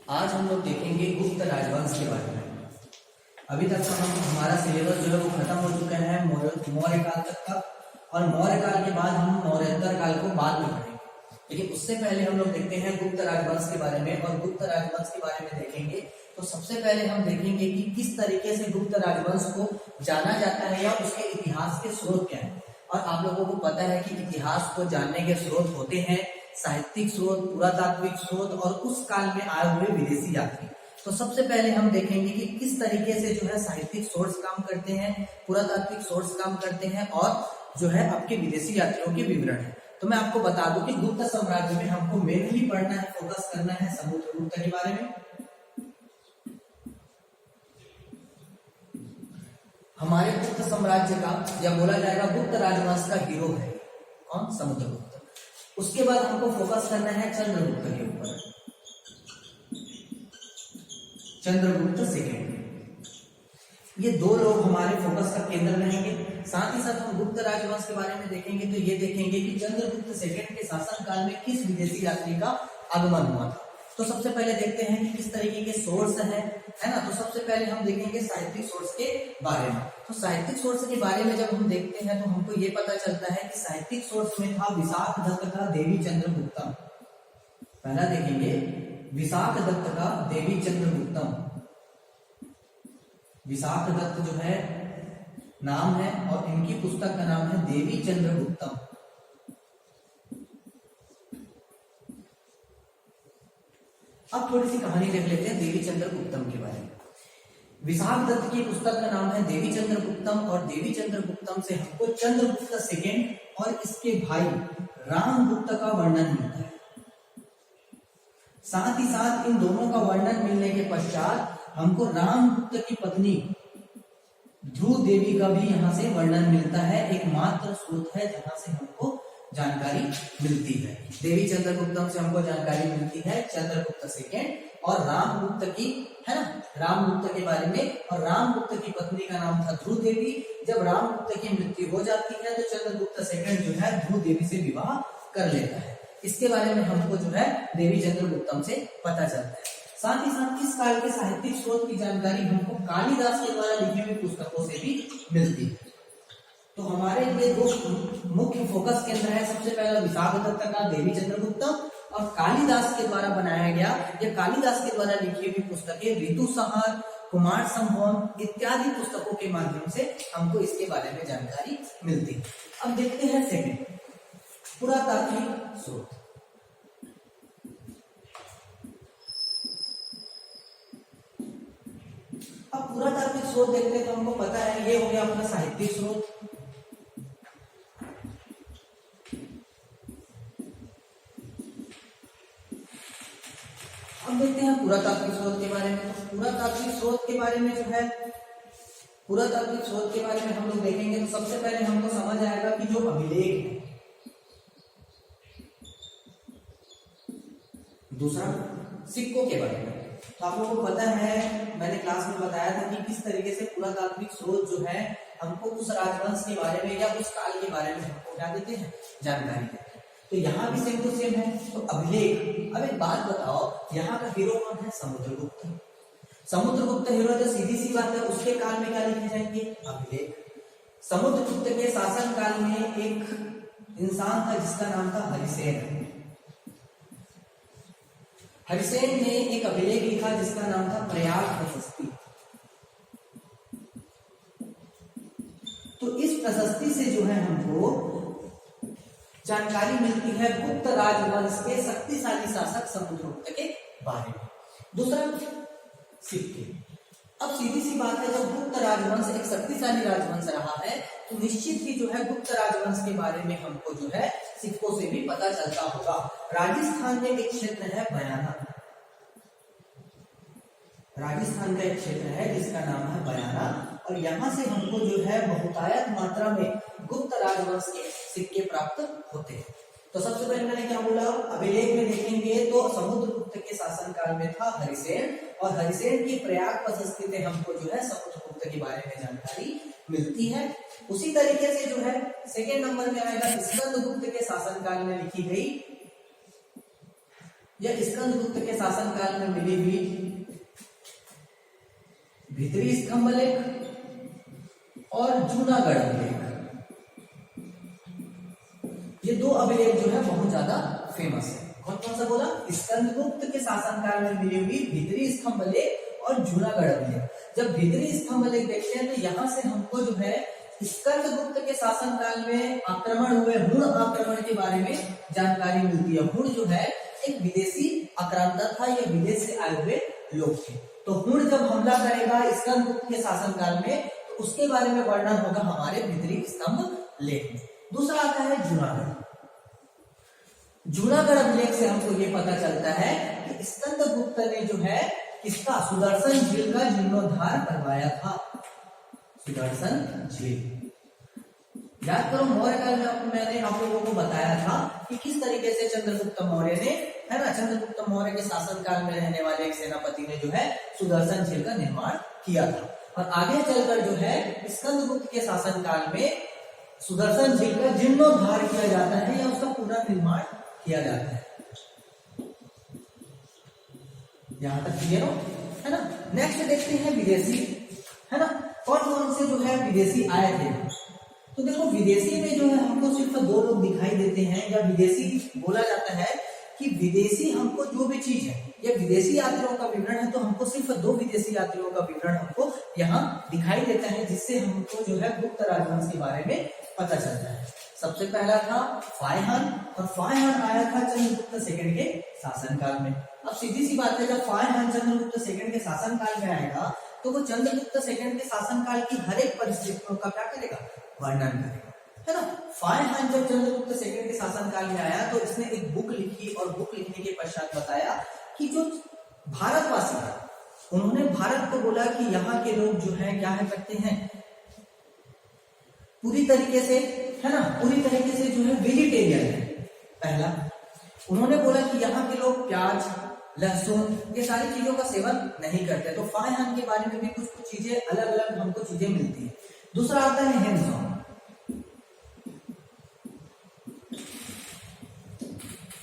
आज हम लोग देखेंगे गुप्त राजवंश के बारे में। अभी तक हमारा सिलेबस जो है वो खत्म हो चुका है मौर्य काल तक का, और मौर्य काल के बाद हम मौर्योत्तर काल को बाद में पढ़ेंगे। लेकिन उससे पहले हम लोग देखते हैं गुप्त राजवंश के बारे में, और गुप्त राजवंश के बारे में देखेंगे तो सबसे पहले हम देखेंगे कि किस तरीके से गुप्त राजवंश को जाना जाता है या उसके इतिहास के स्रोत क्या है। और आप लोगों को पता है कि इतिहास को जानने के स्रोत होते हैं साहित्यिक स्रोत, पुरातात्विक स्रोत और उस काल में आए हुए विदेशी यात्री। तो सबसे पहले हम देखेंगे कि किस तरीके से जो है साहित्यिक सोर्स काम करते हैं, पुरातात्विक सोर्स काम करते हैं, और जो है आपके विदेशी यात्रियों के विवरण है। तो मैं आपको बता दूं कि गुप्त साम्राज्य में हमको मेनली पढ़ना है, फोकस करना है समुद्रगुप्त के बारे में। हमारे गुप्त साम्राज्य का या बोला जाएगा गुप्त राजवंश का हीरो है कौन? समुद्रगुप्त। उसके बाद हमको फोकस करना है चंद्रगुप्त के ऊपर, चंद्रगुप्त सेकेंड। ये दो लोग हमारे फोकस का केंद्र रहेंगे। साथ ही साथ हम गुप्त राजवंश के बारे में देखेंगे तो ये देखेंगे कि चंद्रगुप्त सेकेंड के शासनकाल में किस विदेशी यात्री का आगमन हुआ था। तो सबसे पहले देखते हैं कि किस तरीके के सोर्स है ना। तो सबसे पहले हम देखेंगे साहित्यिक सोर्स के बारे में। तो साहित्यिक सोर्स के बारे में जब हम देखते हैं तो हमको ये पता चलता है कि साहित्यिक सोर्स में था विशाख दत्त का देवी चंद्रगुप्तम। पहला देखेंगे विशाख दत्त का देवी चंद्रगुप्तम। विशाख दत्त जो है नाम है और इनकी पुस्तक का नाम है देवी चंद्रगुप्तम। अब थोड़ी सी कहानी देख लेते हैं देवी चंद्रगुप्तम के बारे में। विशाख दत्त की पुस्तक का नाम है देवी चंद्रगुप्तम, और देवी चंद्रगुप्तम से हमको चंद्रगुप्त सेकेंड और इसके भाई रामगुप्त का वर्णन मिलता है। साथ ही साथ इन दोनों का वर्णन मिलने के पश्चात हमको रामगुप्त की पत्नी ध्रुव देवी का भी यहाँ से वर्णन मिलता है। एकमात्र स्रोत है जहां से हमको जानकारी मिलती है। देवी चंद्रगुप्तम से हमको जानकारी मिलती है चंद्रगुप्त सेकेंड और रामगुप्त की, है ना, रामगुप्त के बारे में। और रामगुप्त की पत्नी का नाम था ध्रुव देवी। जब रामगुप्त की मृत्यु हो जाती है तो चंद्रगुप्त सेकेंड जो है ध्रुव देवी से विवाह कर लेता है। इसके बारे में हमको जो है देवी चंद्रगुप्तम से पता चलता है। साथ ही साथ इस काल के साहित्यिक स्रोत की जानकारी हमको कालिदास के द्वारा लिखी हुई पुस्तकों से भी मिलती है। तो हमारे लिए दो मुख्य फोकस केंद्र है। सबसे पहला विशाख दत्त का देवी चंद्रगुप्तम, और कालिदास के द्वारा बनाया गया या कालिदास के द्वारा लिखी हुई पुस्तकें ऋतुसंहार, कुमार संभव इत्यादि पुस्तकों के माध्यम से हमको इसके बारे में जानकारी मिलती है। अब देखते हैं सेकंड, पुरातात्विक स्रोत। अब पुरातात्विक स्रोत देखते हैं तो हमको पता है ये हो गया अपना साहित्यिक स्रोत। अब देखते हैं पुरातात्विक स्रोत के बारे में। तो पुरातात्विक स्रोत के बारे में जो है, पुरातात्विक स्रोत के बारे में हम लोग देखेंगे तो सबसे पहले हमको समझ आएगा कि जो अभिलेख है। दूसरा सिक्कों के बारे में। तो आप लोगों को पता है, मैंने क्लास में बताया था कि किस तरीके से पुरातात्विक स्रोत जो है हमको उस राजवंश के बारे में या उस काल के बारे में हमको क्या देते हैं, जानकारी देते हैं। तो यहाँ भी सेम टू सेम है। तो अभिलेख, अब एक बात बताओ, यहाँ का हीरो कौन है? समुद्रगुप्त। समुद्रगुप्त हीरो, जो सीधी सी बात है, उसके काल में क्या लिखे जाएंगे? अभिलेख। समुद्रगुप्त के शासन काल में एक इंसान था जिसका नाम था हरिसेन। हरिसेन ने एक अभिलेख लिखा जिसका नाम था प्रयाग प्रशस्ति। तो इस प्रशस्ति से जो है हमको जानकारी मिलती है गुप्त राजवंश के शक्तिशाली शासक समुद्रगुप्त के बारे में। दूसरा सिक्के। अब सीधी सी बात है, जब गुप्त राजवंश एक शक्तिशाली राजवंश रहा है तो निश्चित ही जो है गुप्त राजवंश के बारे में हमको जो है सिक्कों से भी पता चलता होगा। राजस्थान में एक क्षेत्र है बयाना। राजस्थान का एक क्षेत्र है जिसका नाम है बयाना, और यहाँ से हमको जो है बहुतायत मात्रा में गुप्त राजवंश के सिक्के प्राप्त होते हैं। तो सबसे पहले मैंने क्या बोला, अभिलेख में देखेंगे तो समुद्रगुप्त के शासनकाल में था हरिसेन, और हरिसेन की प्रयाग प्रशस्ति से हमको जो है समुद्रगुप्त के बारे में जानकारी मिलती है। उसी तरीके से जो है सेकेंड नंबर में आएगा स्कंदगुप्त के शासनकाल में लिखी गई या स्कंदगुप्त के शासनकाल में मिली हुई भीतरी स्तंभ लेख और जूनागढ़ अभिलेख, ये दो अभिलेख जो है बहुत ज्यादा फेमस है। कौन कौन सा बोला? स्कंदगुप्त के शासनकाल में मिली हुई भीतरी स्तंभ लेख और जूनागढ़ अभिलेख। जब भीतरी स्तंभ लेख देखते हैं तो यहाँ से हमको जो है स्कंदगुप्त के शासनकाल में आक्रमण हुए हुण आक्रमण के बारे में जानकारी मिलती है। हुण जो है एक विदेशी आक्रांता था, ये विदेश से आए हुए लोग थे। तो हुण जब हमला करेगा स्कंदगुप्त के शासनकाल में तो उसके बारे में वर्णन होगा हमारे भीतरी स्तंभ लेख में। दूसरा आता है जूनागढ़। जूनागढ़ अभिलेख से हमको ये पता चलता है कि स्कंदगुप्त ने जो है किसका, सुदर्शन झील का जीर्णोद्धार करवाया था। सुदर्शन झील याद करो, मौर्य काल में मैंने आप लोगों को बताया था कि किस तरीके से चंद्रगुप्त मौर्य ने, है ना, चंद्रगुप्त मौर्य के शासनकाल में रहने वाले एक सेनापति ने जो है सुदर्शन झील का निर्माण किया था। और आगे चलकर जो है स्कंदगुप्त के शासनकाल में सुदर्शन झील का जीर्णोद्धार किया जाता है या उसका पुनर्निर्माण किया जाता है। यहां तक क्लियर हो, है ना। नेक्स्ट देखते हैं विदेशी, है ना, कौन कौन से जो है विदेशी आए थे। तो देखो विदेशी में जो है हमको सिर्फ दो लोग दिखाई देते हैं, या विदेशी बोला जाता है कि विदेशी हमको जो भी चीज है, ये विदेशी यात्रियों का विवरण है, तो हमको सिर्फ दो विदेशी यात्रियों का विवरण हमको यहाँ दिखाई देता है, जिससे हमको जो है गुप्त राजवंश के बारे में पता चलता है। सबसे पहला था फायहान, और फायहान आया था चंद्रगुप्त सेकंड के शासनकाल में। अब सीधी सी बात है, जब फायहान चंद्रगुप्त सेकंड के शासनकाल में आएगा तो वो चंद्रगुप्त सेकंड के शासनकाल की हर एक परिस्थितियों का क्या करेगा, वर्णन करेगा, है ना। फायहान जब चंद्रगुप्त सेकंड के शासनकाल में आया तो इसने एक बुक लिखी, और बुक लिखने के पश्चात बताया कि जो भारतवासी है उन्होंने भारत को बोला कि यहाँ के लोग जो है क्या है करते हैं, पूरी तरीके से, है ना, पूरी तरीके से जो है वेजिटेरियन है। पहला उन्होंने बोला कि यहाँ के लोग प्याज, लहसुन, ये सारी चीजों का सेवन नहीं करते। तो फायहान के बारे में भी कुछ कुछ चीजें अलग अलग हमको चीजें मिलती है। दूसरा आता है हेनसोंग।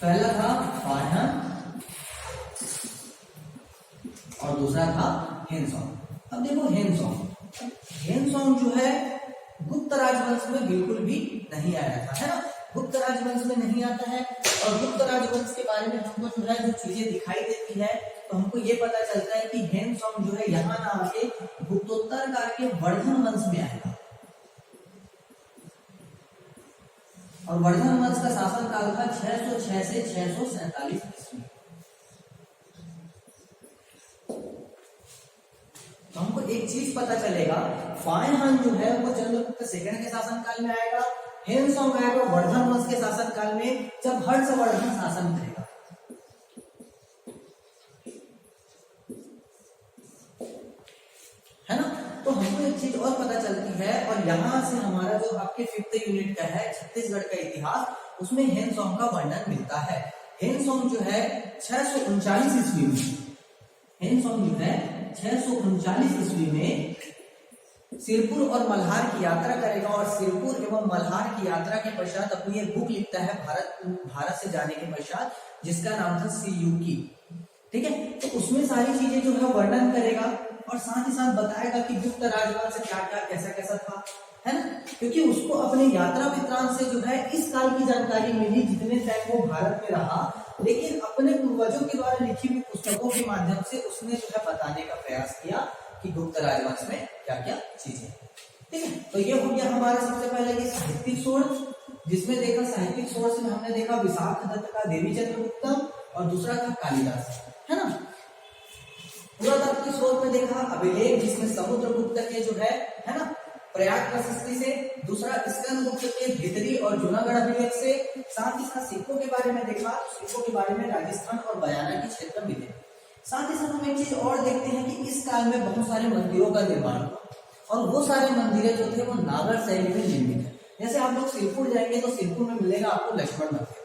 पहला था फायहान और दूसरा था हेनसोंग। अब देखो हेनसोंग जो है गुप्त राजवंश में बिल्कुल भी नहीं आया था, है ना, गुप्त राजवंश में नहीं आता है। और गुप्त राजवंश के बारे में हमको जो है जो चीजें दिखाई देती है तो हमको ये पता चलता है कि हेनसोंग जो है यहाँ ना आके गुप्तोत्तर काल के वर्धन वंश में आएगा, और वर्धन वंश का शासनकाल था 606 से 647 ईस्वी। तो हमको एक चीज पता चलेगा, फायहान जो है वो चंद्रगुप्त सेकंड के शासनकाल में आएगा, हेनसोंग आएगा वर्धन वंश के शासनकाल में, जब हर्षवर्धन शासन करेगा। है ना। तो हमको एक चीज और पता चलती है, और यहाँ से हमारा जो आपके 5th यूनिट का है छत्तीसगढ़ का इतिहास, उसमें हेनसोंग का वर्णन मिलता है। हेनसोंग जो है 639 ईस्वी में, हेनसोंग जो है 639 ईस्वी में सिरपुर और मल्हार की यात्रा करेगा, और सिरपुर एवं मल्हार की यात्रा के पश्चात अपनी एक बुक लिखता है भारत से जाने के पश्चात, जिसका नाम था सीयूकी। ठीक है, तो उसमें सारी चीजें जो है वर्णन करेगा, और साथ ही साथ बताएगा कि गुप्त राजवंश क्या क्या कैसा कैसा था, है ना, क्योंकि उसको अपने यात्रा वृत्तांत से जो है इस काल की जानकारी मिली जितने टाइम वो भारत में रहा, लेकिन अपने पूर्वजों के द्वारा लिखी हुई पुस्तकों के माध्यम से उसने जो है बताने का प्रयास किया कि गुप्त राजवंश में क्या क्या चीजें। ठीक है, तो ये हो गया हमारा सबसे पहले ये साहित्यिक सोर्स, जिसमें देखा साहित्यिक सोर्स में हमने देखा विशाख दत्त का देवी चंद्रगुप्तम, और दूसरा था कालिदास, है ना। पुरातात्विक स्रोत में देखा अभिलेख, जिसमें समुद्रगुप्त के जो है ना प्रयाग प्रशस्ति से, दूसरा स्कंदगुप्त के भीतरी और जूनागढ़ अभिलेख से, साथ ही साथ सिक्कों के बारे में देखा, सिक्कों के बारे में राजस्थान और बयाना के क्षेत्र मिले। साथ ही साथ हम एक चीज और देखते हैं कि इस काल में बहुत सारे मंदिरों का निर्माण हुआ, और वो सारे मंदिरें जो थे वो नागर शैली में निर्मित है। जैसे आप लोग सिरपुर जाएंगे तो सिरपुर में मिलेगा आपको लक्ष्मण मंदिर,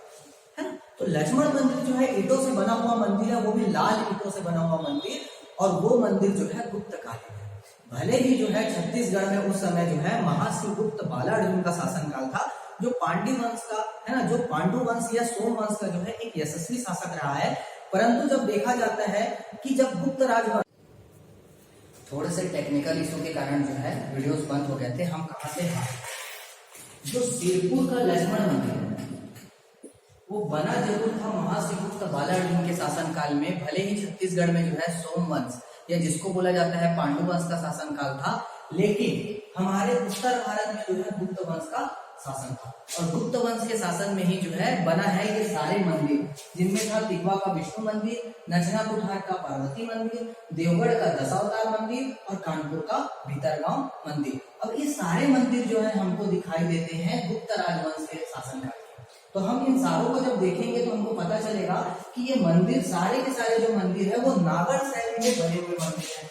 है ना। तो लक्ष्मण मंदिर जो है ईंटों से बना हुआ मंदिर है, वो भी लाल ईंटों से बना हुआ मंदिर, और वो मंदिर जो है गुप्त कालीन है। भले ही जो है छत्तीसगढ़ में उस समय जो है महाशिवगुप्त बालार्जुन का शासनकाल था, जो पांड्य वंश का, है ना, जो पांडु वंश या सोम वंश का जो है एक यशस्वी शासक रहा है, परंतु जब देखा जाता है कि जब गुप्त राजवंश, थोड़े से टेक्निकल इशू के कारण जो है वीडियोस बंद हो गए थे। हम कहाँ से, हाँ, जो सिरपुर का लक्ष्मण मंदिर वो बना जरूर था महाश्रीगुप्त बालार्जुन के शासन काल में, भले ही छत्तीसगढ़ में जो है सोमवंश या जिसको बोला जाता है पांडु वंश का शासन काल था, लेकिन हमारे उत्तर भारत में जो है गुप्त वंश का शासन था। और गुप्त वंश के शासन में ही जो है बना है ये सारे मंदिर, जिनमें था तिगवा का विष्णु मंदिर, नचना कुठार का पार्वती मंदिर, देवगढ़ का दशावतार मंदिर और कानपुर का भीतरगांव मंदिर। अब ये सारे मंदिर जो है हमको दिखाई देते हैं गुप्त राजवंश के शासन काल। तो हम इन सारों को जब देखेंगे तो हमको पता चलेगा कि ये मंदिर सारे के सारे जो मंदिर है वो नागर शैली में बने हुए मंदिर है।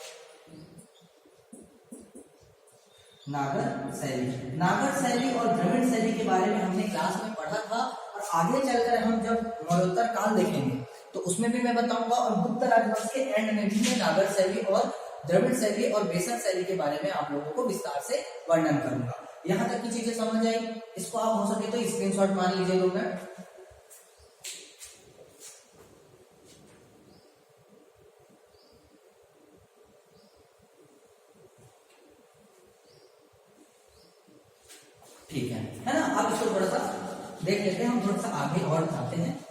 नागर शैली और द्रविड़ शैली के बारे में हमने क्लास में पढ़ा था, और आगे चलकर हम जब मौर्योत्तर काल देखेंगे तो उसमें भी मैं बताऊंगा, और गुप्त राजवंश के एंड में भी मैं नागर शैली और द्रविड़ शैली और बेसन शैली के बारे में आप लोगों को विस्तार से वर्णन करूंगा। यहाँ तक की चीजें समझ आई? इसको आप हो सके तो स्क्रीनशॉट मार लीजिए 2 मिनट। ठीक है ना? अब इसको थोड़ा सा देख लेते हैं, हम थोड़ा सा आगे और जाते हैं।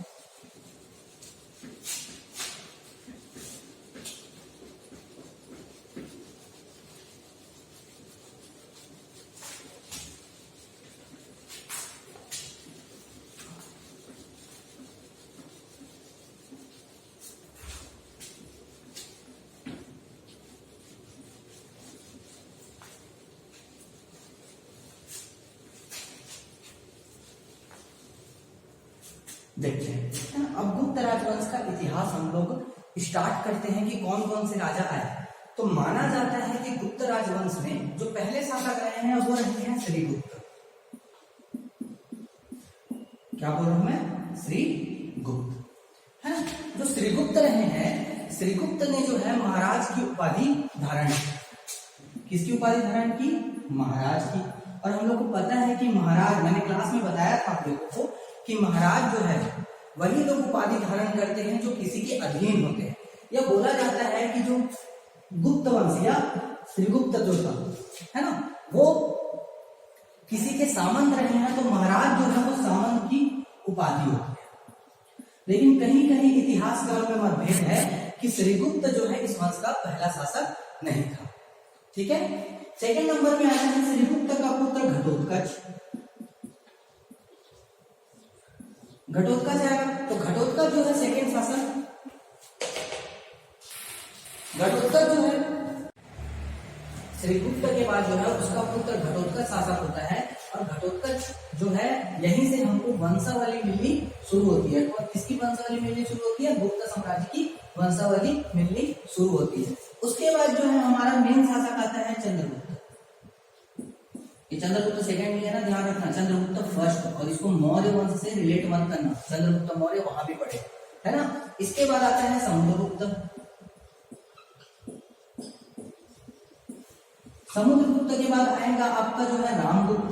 देखते हैं अब गुप्त राजवंश का इतिहास हम लोग स्टार्ट करते हैं कि कौन कौन से राजा आए। तो माना जाता है कि गुप्त राजवंश में जो पहले शासक रहे हैं वो रहे हैं श्रीगुप्त। क्या बोल रहा हूं मैं? श्रीगुप्त, है ना? जो श्रीगुप्त रहे हैं, श्रीगुप्त ने जो है महाराज की उपाधि धारण की। किसकी उपाधि धारण की? महाराज की। और हम लोग को पता है कि महाराज, मैंने क्लास में बताया था आप लोगों को कि महाराज जो है वही लोग उपाधि धारण करते हैं जो किसी के अधीन होते हैं। यह बोला जाता है कि जो गुप्त वंश या श्रीगुप्त जो था, है ना, वो किसी के सामंत रहे हैं तो महाराज जो है वो सामंत की उपाधि होती है। लेकिन कहीं कहीं इतिहासकारों में मतभेद है कि श्रीगुप्त जो है इस वंश का पहला शासक नहीं था। ठीक है। सेकंड नंबर में आता है श्रीगुप्त का पुत्र घटोत्कच। घटोत्कच है, तो घटोत्कच जो है सेकंड शासक। घटोत्कच जो है श्रीगुप्त के बाद जो है उसका पुत्र घटोत्कच शासक होता है। और घटोत्कच जो है यहीं से हमको वंशावली मिलनी शुरू होती है। और किसकी वंशावली मिलनी शुरू होती है? गुप्त साम्राज्य की वंशावली मिलनी शुरू होती है। उसके बाद जो है हमारा मेन शासक आता है चंद्रगुप्त। ये चंद्रगुप्त सेकंड नहीं है ना, ध्यान रखना, चंद्रगुप्त फर्स्ट। और इसको मौर्य वंश से रिलेट मत करना, चंद्रगुप्त मौर्य वहां भी पढ़े, है ना। इसके बाद आता है समुद्रगुप्त। समुद्रगुप्त के बाद आएगा आपका जो है रामगुप्त।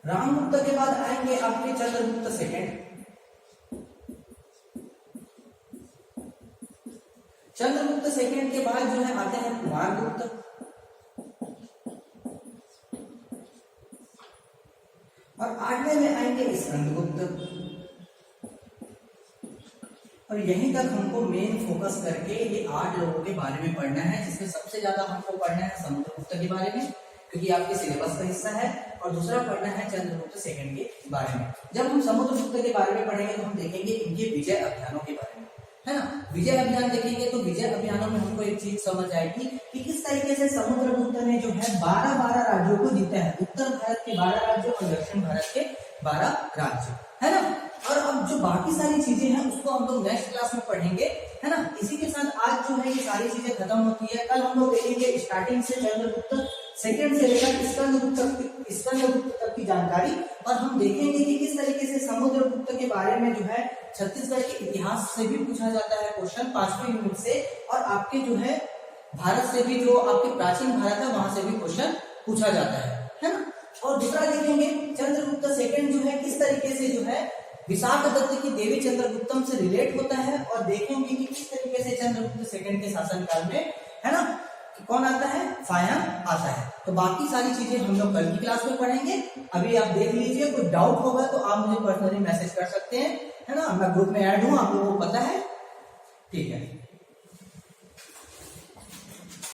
रामगुप्त के बाद आएंगे आपके चंद्रगुप्त सेकंड। चंद्रगुप्त सेकंड के बाद जो है आते हैं कुमारगुप्त। और आठवें में आएंगे स्कंदगुप्त। और यहीं तक हमको मेन फोकस करके ये 8 लोगों के बारे में पढ़ना है, जिसमें सबसे ज्यादा हमको पढ़ना है समुद्रगुप्त के बारे में, क्योंकि आपके सिलेबस का हिस्सा है। और दूसरा पढ़ना है चंद्रगुप्त सेकंड के बारे में। जब हम समुद्रगुप्त के बारे में पढ़ेंगे तो हम देखेंगे इनके विजय अभियानों के बारे में, है ना। विजय अभियान देखेंगे तो विजय अभियानों में हमको एक चीज समझ आएगी कि किस तरीके से समुद्रगुप्त ने जो है 12 राज्यों को जीता है। उत्तर भारत के 12 राज्य और दक्षिण भारत के 12 राज्य, है ना। और अब जो बाकी सारी चीजें हैं उसको हम लोग नेक्स्ट क्लास में पढ़ेंगे, है ना। इसी के साथ आज जो है ये सारी चीजें खत्म होती है। कल हम लोग देखेंगे स्टार्टिंग से चंद्रगुप्त सेकंड से लेकर स्कंदगुप्त तक की जानकारी। और हम देखेंगे कि किस तरीके से समुद्रगुप्त के बारे में जो है छत्तीसगढ़ के इतिहास से भी पूछा जाता है क्वेश्चन 5वें यूनिट से, और आपके जो है भारत से भी, जो आपके प्राचीन भारत है वहां से भी क्वेश्चन पूछा जाता है ना। और दूसरा देखेंगे चंद्रगुप्त सेकंड जो है किस तरीके से जो है विशाख दत्त की देवी चंद्रगुप्तम से रिलेट होता है और देखेंगे कि किस तरीके से चंद्रगुप्त सेकंड के शासनकाल में, है ना, कौन आता है, फाया आता है। तो बाकी सारी चीजें हम लोग कल की क्लास में पढ़ेंगे। अभी आप देख लीजिए, कोई डाउट होगा तो आप मुझे पर्सनली मैसेज कर सकते हैं, है ना, मैं ग्रुप में ऐड हूं, आप लोगों को पता है, ठीक है।